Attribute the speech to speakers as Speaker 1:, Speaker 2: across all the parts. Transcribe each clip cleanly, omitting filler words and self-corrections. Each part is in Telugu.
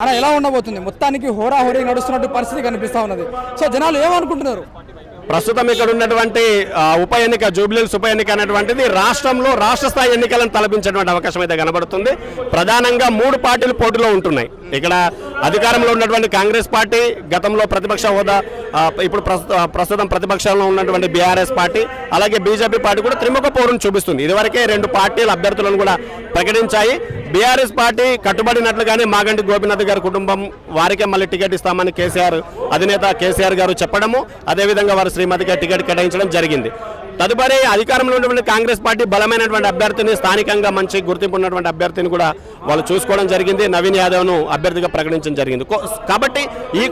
Speaker 1: అలా ఎలా ఉండబోతుంది? మొత్తానికి హోరాహోరీ నడుస్తున్నట్టు పరిస్థితి కనిపిస్తా ఉన్నది. సో జనాలు ఏమనుకుంటున్నారు?
Speaker 2: ప్రస్తుతం ఇక్కడ ఉన్నటువంటి ఉప ఎన్నిక జూబ్లీహిల్స్ ఉప ఎన్నిక అనేటువంటిది రాష్ట్రంలో రాష్ట్ర స్థాయి ఎన్నికలను తలపించేటువంటి అవకాశం అయితే కనబడుతుంది. ప్రధానంగా 3 పార్టీలు పోటీలో ఉంటున్నాయి. ఇక్కడ అధికారంలో ఉన్నటువంటి కాంగ్రెస్ పార్టీ, గతంలో ప్రతిపక్ష హోదా, ఇప్పుడు ప్రస్తుతం ప్రతిపక్షంలో ఉన్నటువంటి బీఆర్ఎస్ పార్టీ, అలాగే బీజేపీ పార్టీ కూడా త్రిముఖ పోరును చూపిస్తుంది. ఇదివరకే 2 పార్టీల అభ్యర్థులను కూడా ప్రకటించాయి. బీఆర్ఎస్ పార్టీ కట్టుబడినట్లుగానే మాగంటి గోపీనాథ్ గారి కుటుంబం వారికే మళ్ళీ టికెట్ ఇస్తామని అధినేత కేసీఆర్ గారు చెప్పడము, అదేవిధంగా వారు శ్రీమతికి టికెట్ కేటాయించడం జరిగింది. తదుపరి అధికారంలో ఉన్నటువంటి కాంగ్రెస్ పార్టీ బలమైనటువంటి అభ్యర్థిని, స్థానికంగా మంచి గుర్తింపు ఉన్నటువంటి అభ్యర్థిని కూడా వాళ్ళు చూసుకోవడం జరిగింది. నవీన్ యాదవ్ను అభ్యర్థిగా ప్రకటించడం జరిగింది. కాబట్టి ఈ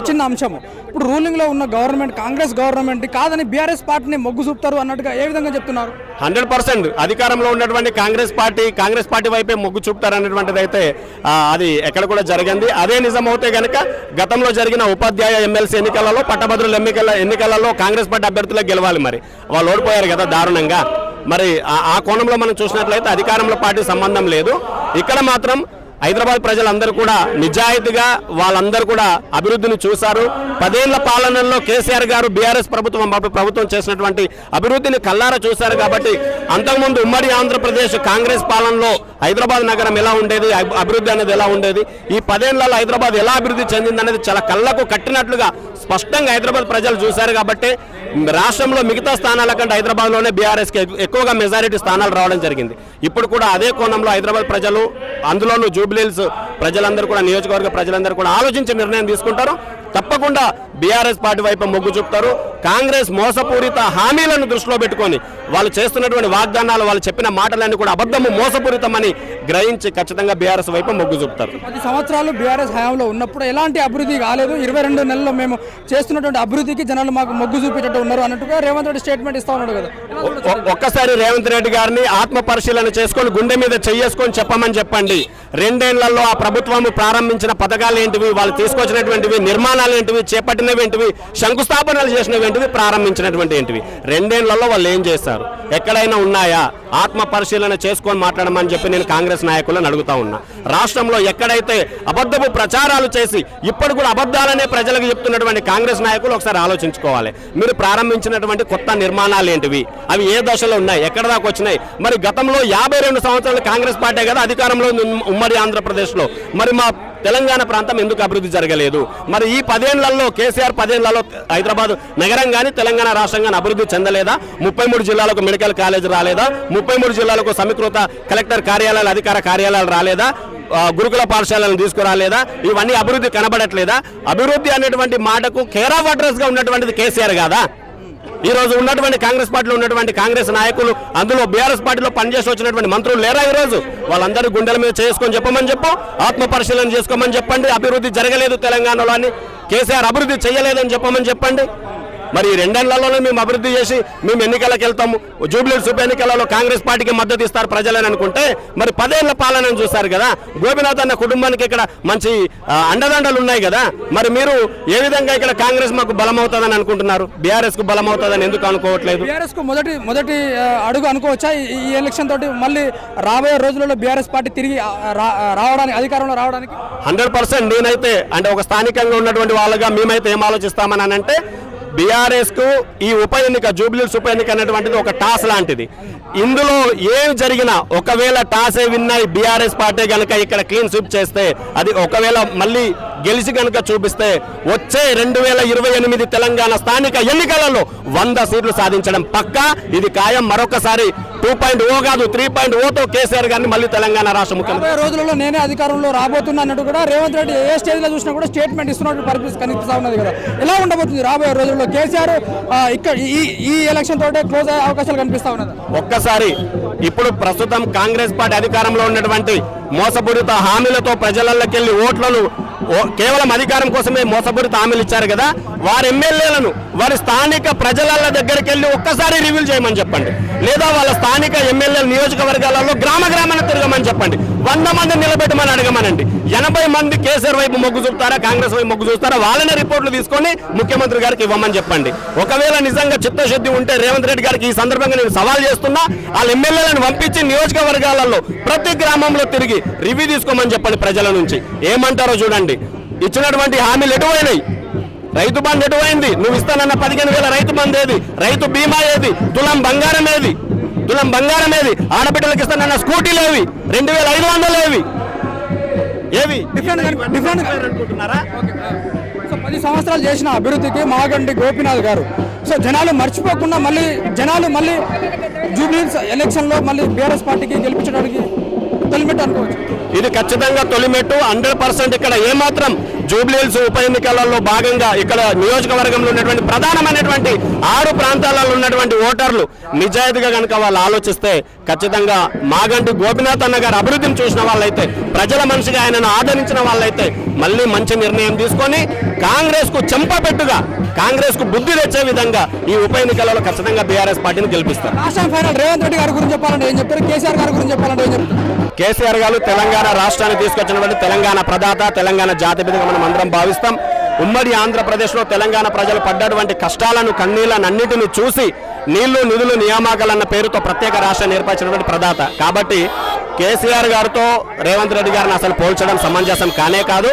Speaker 1: చిన్న అంశము, ఇప్పుడు రూలింగ్ లో ఉన్న గవర్నమెంట్ కాంగ్రెస్ గవర్నమెంట్ కాదని బీఆర్ఎస్ పార్టీని మొగ్గు చూపుతారు అన్నట్టుగా ఏ విధంగా చెప్తున్నారు?
Speaker 2: 100% అధికారంలో ఉన్నటువంటి కాంగ్రెస్ పార్టీ వైపే మొగ్గు చూపుతారు అనేటువంటిది అయితే అది ఎక్కడ కూడా జరిగింది. అదే నిజమవుతే గనక గతంలో జరిగిన ఉపాధ్యాయ ఎమ్మెల్సీ ఎన్నికలలో, పట్టభద్రుల ఎన్నికలలో కాంగ్రెస్ పార్టీ అభ్యర్థులే గెలవాలి. మరి వాళ్ళు ఓడిపోయారు కదా దారుణంగా. మరి ఆ కోణంలో మనం చూసినట్లయితే అధికారంలో పార్టీ సంబంధం లేదు. ఇక్కడ మాత్రం హైదరాబాద్ ప్రజలందరూ కూడా నిజాయితీగా వాళ్ళందరూ కూడా అభివృద్ధిని చూశారు. 10 ఏళ్ల పాలనలో కేసీఆర్ గారు బీఆర్ఎస్ ప్రభుత్వం చేసినటువంటి అభివృద్ధిని కల్లారా చూశారు. కాబట్టి అంతకుముందు ఉమ్మడి ఆంధ్రప్రదేశ్ కాంగ్రెస్ పాలనలో హైదరాబాద్ నగరం ఎలా ఉండేది, అభివృద్ధి అనేది ఎలా ఉండేది, ఈ 10 ఏళ్లలో హైదరాబాద్ ఎలా అభివృద్ధి చెందింది అనేది చాలా కళ్ళకు కట్టినట్లుగా స్పష్టంగా హైదరాబాద్ ప్రజలు చూశారు. కాబట్టి రాష్ట్రంలో మిగతా స్థానాల కంటే హైదరాబాద్లోనే బీఆర్ఎస్కి ఎక్కువగా మెజారిటీ స్థానాలు రావడం జరిగింది. ఇప్పుడు కూడా అదే కోణంలో హైదరాబాద్ ప్రజలు, అందులోనూ జూబ్లీహిల్స్ ప్రజలందరూ కూడా, నియోజకవర్గ ప్రజలందరూ కూడా ఆలోచించి నిర్ణయం తీసుకుంటారు. తప్పకుండా బీఆర్ఎస్ పార్టీ వైపు మొగ్గు చూపుతారు. కాంగ్రెస్ మోసపూరిత హామీలను దృష్టిలో పెట్టుకొని వాళ్ళు చేస్తున్నటువంటి వాగ్దానాలు, వాళ్ళు చెప్పిన మాటలన్నీ కూడా అబద్ధము, మోసపూరితమని గ్రహించి ఖచ్చితంగా బీఆర్ఎస్ వైపు మొగ్గు చూపుతారు.
Speaker 1: 10 సంవత్సరాలు బీఆర్ఎస్ హయాంలో ఉన్నప్పుడు ఎలాంటి అభివృద్ధి కాలేదు, 22 నెలల్లో మేము చేస్తున్నటువంటి అభివృద్ధికి జనాలు మాకు మొగ్గు చూపించేట్టు ఉన్నారు అన్నట్టుగా రేవంత్ రెడ్డి స్టేట్మెంట్ ఇస్తా ఉన్నాడు కదా.
Speaker 2: ఒక్కసారి రేవంత్ రెడ్డి గారిని ఆత్మ పరిశీలన చేసుకొని గుండె మీద చెయ్యేసుకొని చెప్పమని చెప్పండి. 2 ఏళ్లలో ఆ ప్రభుత్వం ప్రారంభించిన పథకాలు ఏంటివి, వాళ్ళు తీసుకొచ్చినటువంటివి, నిర్మాణాలు ఏంటివి, చేపట్టినవి ఏంటివి, శంకుస్థాపనలు చేసినవి ఏంటివి, ప్రారంభించినటువంటి ఏంటివి, 2 ఏళ్లలో వాళ్ళు ఏం చేశారు, ఎక్కడైనా ఉన్నాయా? ఆత్మ పరిశీలన చేసుకొని మాట్లాడమని చెప్పి నేను కాంగ్రెస్ నాయకులను అడుగుతా ఉన్నా. రాష్ట్రంలో ఎక్కడైతే అబద్ధపు ప్రచారాలు చేసి ఇప్పుడు కూడా అబద్ధాలనే ప్రజలకు చెప్తున్నటువంటి కాంగ్రెస్ నాయకులు ఒకసారి ఆలోచించుకోవాలి. మీరు ప్రారంభించినటువంటి కొత్త నిర్మాణాలు ఏంటివి, అవి ఏ దశలో ఉన్నాయి, ఎక్కడ దాకా వచ్చినాయి? మరి గతంలో 52 సంవత్సరాలు కాంగ్రెస్ పార్టీ కదా అధికారంలో ఉమ్మడి ఆంధ్రప్రదేశ్లో, మరి మా తెలంగాణ ప్రాంతం ఎందుకు అభివృద్ధి జరగలేదు? మరి ఈ 10 ఏళ్లలో కేసీఆర్ 10 ఏళ్లలో హైదరాబాద్ నగరం కానీ తెలంగాణ రాష్ట్రం కానీ అభివృద్ధి చెందలేదా? 33 జిల్లాలకు మెడికల్ కాలేజ్ రాలేదా? 33 జిల్లాలకు సమీకృత కలెక్టర్ కార్యాలయాలు, అధికార కార్యాలయాలు రాలేదా? గురుకుల పాఠశాలను తీసుకురాలేదా? ఇవన్నీ అభివృద్ధి కనబడట్లేదా? అభివృద్ధి అనేటువంటి మాటకు కేర్ ఆఫ్ అడ్రస్ గా ఉన్నటువంటిది కేసీఆర్ కాదా? ఈ రోజు ఉన్నటువంటి కాంగ్రెస్ పార్టీలో ఉన్నటువంటి కాంగ్రెస్ నాయకులు, అందులో బీఆర్ఎస్ పార్టీలో పనిచేసి వచ్చినటువంటి మంత్రులు లేరా? ఈ రోజు వాళ్ళందరూ గుండెల మీద చేసుకొని చెప్పమని చెప్పు, ఆత్మ పరిశీలన చేసుకోమని చెప్పండి. అభివృద్ధి జరగలేదు తెలంగాణలో అని, కేసీఆర్ అభివృద్ధి చేయలేదని చెప్పమని చెప్పండి. మరి 2 ఏళ్లలోనే మేము అభివృద్ధి చేసి మేము ఎన్నికలకు వెళ్తాము, జూబ్లీహిల్స్ ఉప ఎన్నికలలో కాంగ్రెస్ పార్టీకి మద్దతు ఇస్తారు ప్రజలని అనుకుంటే, మరి 10 ఏళ్ల పాలనను చూశారు కదా. గోపీనాథ్ అన్న కుటుంబానికి ఇక్కడ మంచి అండదండలు ఉన్నాయి కదా. మరి మీరు ఏ విధంగా ఇక్కడ కాంగ్రెస్ మాకు బలం అవుతుందని అనుకుంటున్నారు? బీఆర్ఎస్ కు బలం అవుతుందని ఎందుకు అనుకోవట్లేదు?
Speaker 1: బీఆర్ఎస్ కు మొదటి అడుగు అనుకోవచ్చా ఈ ఎలక్షన్ తోటి? మళ్ళీ రాబోయే రోజులలో బీఆర్ఎస్ పార్టీ తిరిగి రావడానికి, అధికారంలో రావడానికి
Speaker 2: 100% నేనైతే అంటే ఒక స్థానికంగా ఉన్నటువంటి వాళ్ళగా మేమైతే ఏం ఆలోచిస్తామని అంటే, బీఆర్ఎస్ కు ఈ ఉప ఎన్నిక, జూబ్లీహిల్స్ ఉప ఎన్నిక అనేటువంటిది ఒక టాస్ లాంటిది. ఇందులో ఏం జరిగినా, ఒకవేళ టాసే విన్నాయి బీఆర్ఎస్ పార్టీ కనుక ఇక్కడ క్లీన్ స్వీప్ చేస్తే, అది ఒకవేళ మళ్ళీ గెలిచి కనుక చూపిస్తే వచ్చే 2028 తెలంగాణ స్థానిక ఎన్నికలలో 100 సీట్లు సాధించడం పక్కా. ఇది ఖాయం. మరొకసారి 2.0 కాదు 3.0తో కేసీఆర్ గారిని మళ్ళీ తెలంగాణ రాష్ట్ర ముఖ్యమంత్రి
Speaker 1: రోజులలో నేనే అధికారంలో రాబోతున్నా అన్నట్టు కూడా రేవంత్ రెడ్డి ఏ స్టేజ్ లో చూసినా కూడా స్టేట్మెంట్ ఇస్తున్నట్టు పరిస్థితి కనిపిస్తా ఉన్నది కదా. ఎలా ఉండబోతుంది రాబోయే రోజుల్లో? కేసీఆర్ ఇక్కడ ఈ ఎలక్షన్ తోటే క్లోజ్ అయ్యే అవకాశాలు కనిపిస్తా ఉన్నది.
Speaker 2: ఒక్కసారి ఇప్పుడు ప్రస్తుతం కాంగ్రెస్ పార్టీ అధికారంలో ఉన్నటువంటి మోసపూరిత హామీలతో ప్రజలకెళ్లి ఓట్లను కేవలం అధికారం కోసమే మోసపూరిత హామీలు ఇచ్చారు కదా, వారి ఎమ్మెల్యేలను వారి స్థానిక ప్రజల దగ్గరికి వెళ్ళి ఒక్కసారి రివ్యూ చేయమని చెప్పండి, లేదా వాళ్ళ స్థానిక ఎమ్మెల్యే నియోజకవర్గాలలో గ్రామాన్ని తిరగమని చెప్పండి, 100 మందిని నిలబెట్టమని అడగమనండి. 80 మంది కేసీఆర్ వైపు మొగ్గు చూపుతారా, కాంగ్రెస్ వైపు మొగ్గు చూస్తారా, వాళ్ళనే రిపోర్ట్లు తీసుకొని ముఖ్యమంత్రి గారికి ఇవ్వమని చెప్పండి. ఒకవేళ నిజంగా చిత్తశుద్ధి ఉంటే రేవంత్ రెడ్డి గారికి ఈ సందర్భంగా నేను సవాల్ చేస్తున్నా, వాళ్ళ ఎమ్మెల్యేలను పంపించి నియోజకవర్గాలలో ప్రతి గ్రామంలో తిరిగి రివ్యూ తీసుకోమని చెప్పండి ప్రజల నుంచి. ఏమంటారో చూడండి. ఇచ్చినటువంటి హామీలు ఎటువైనాయి? రైతు బంధు ఎటువైంది? నువ్వు ఇస్తానన్న 15,000 రైతు బంధు ఏది? రైతు బీమా ఏది? తులం బంగారం ఏది? ఆడబిడ్డలకు ఇస్తానన్న స్కూటీలు ఏవి? 2,500 ఏవి?
Speaker 1: అనుకుంటున్నారా? సో 10 సంవత్సరాలు చేసిన అభివృద్ధికి మాగంటి గోపీనాథ్ గారు సో జనాలు మర్చిపోకుండా మళ్ళీ జూబ్లీహిల్స్ ఎలక్షన్లో మళ్ళీ బీఆర్ఎస్ పార్టీకి గెలిపించడానికి తొలిమెట్టు అనుకోవచ్చు.
Speaker 2: ఇది ఖచ్చితంగా తొలిమెట్టు. 100% ఇక్కడ ఏమాత్రం జూబ్లీహిల్స్ ఉప ఎన్నికలలో భాగంగా ఇక్కడ నియోజకవర్గంలో ఉన్నటువంటి ప్రధానమైనటువంటి 6 ప్రాంతాలలో ఉన్నటువంటి ఓటర్లు నిజాయితీగా కనుక వాళ్ళు ఆలోచిస్తే ఖచ్చితంగా మాగంటి గోపీనాథ్ అన్న గారు అభివృద్ధిని చూసిన వాళ్ళైతే, ప్రజల మనిషిగా ఆయనను ఆదరించిన వాళ్ళైతే మళ్ళీ మంచి నిర్ణయం తీసుకొని కాంగ్రెస్కు చెంపపెట్టుగా, కాంగ్రెస్కు బుద్ధి తెచ్చే విధంగా ఈ ఉప ఎన్నికలలో ఖచ్చితంగా బీఆర్ఎస్ పార్టీని గెలిపిస్తారు.
Speaker 1: రేవంత్ రెడ్డి గారి గురించి చెప్పాలంటే ఏం చెప్తారు? కేసీఆర్ గారి గురించి చెప్పాలంటే ఏం చెప్తారు?
Speaker 2: కేసీఆర్ గారు తెలంగాణ రాష్ట్రాన్ని తీసుకొచ్చినటువంటి తెలంగాణ ప్రదాత, తెలంగాణ జాతిపితగా మనం అందరం భావిస్తాం. ఉమ్మడి ఆంధ్రప్రదేశ్లో తెలంగాణ ప్రజలు పడ్డటువంటి కష్టాలను, కన్నీళ్లన్నింటినీ చూసి నీళ్లు, నిధులు, నియామకాలన్న పేరుతో ప్రత్యేక రాష్ట్రాన్ని ఏర్పరిచినటువంటి ప్రదాత. కాబట్టి కేసీఆర్ గారితో రేవంత్ రెడ్డి గారిని అసలు పోల్చడం సమంజసం కానే కాదు.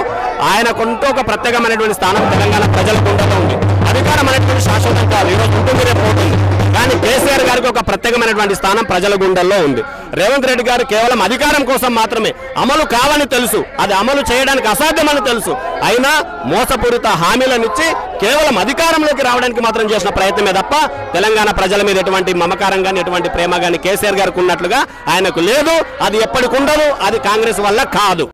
Speaker 2: ఆయనకుంటూ ఒక ప్రత్యేకమైనటువంటి స్థానం తెలంగాణ ప్రజలకు ఉండటం ఉంది. అధికారం అనేటువంటి శాశ్వతం కాదు, ఈరోజు ఉంటుంది, రేపు పోతుంది. కానీ కేసీఆర్ గారికి ఒక ప్రత్యేకమైనటువంటి స్థానం ప్రజల గుండెల్లో ఉంది. రేవంత్ రెడ్డి గారు కేవలం అధికారం కోసం మాత్రమే, అమలు కావాలని తెలుసు, అది అమలు చేయడానికి అసాధ్యమని తెలుసు, అయినా మోసపూరిత హామీలనిచ్చి కేవలం అధికారంలోకి రావడానికి మాత్రం చేసిన ప్రయత్నమే తప్ప తెలంగాణ ప్రజల మీద ఎటువంటి మమకారం కానీ, ఎటువంటి ప్రేమ కానీ కేసీఆర్ గారికి ఉన్నట్లుగా ఆయనకు లేదు. అది ఎప్పటికి ఉండదు. అది కాంగ్రెస్ వల్ల కాదు.